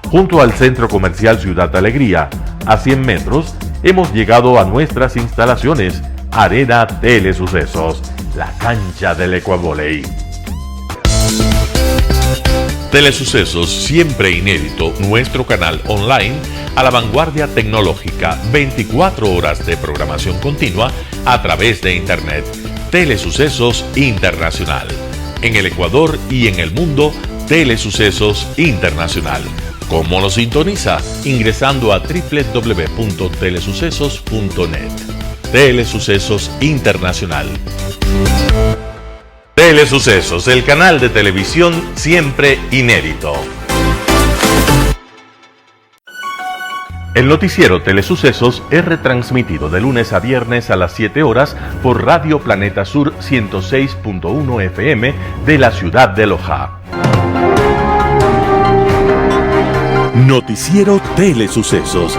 Junto al centro comercial Ciudad Alegría, a 100 metros, hemos llegado a nuestras instalaciones, Arena Telesucesos, la cancha del ecuavóley. Telesucesos, siempre inédito, nuestro canal online a la vanguardia tecnológica, 24 horas de programación continua a través de Internet. Telesucesos Internacional. En el Ecuador y en el mundo, Telesucesos Internacional. ¿Cómo lo sintoniza? Ingresando a www.telesucesos.net. Telesucesos Internacional. Telesucesos, el canal de televisión siempre inédito. El noticiero Telesucesos es retransmitido de lunes a viernes a las 7 horas por Radio Planeta Sur 106.1 FM de la ciudad de Loja. Noticiero Telesucesos.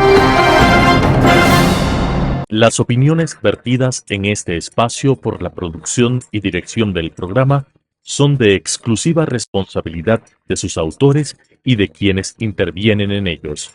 Las opiniones vertidas en este espacio por la producción y dirección del programa son de exclusiva responsabilidad de sus autores y de quienes intervienen en ellos.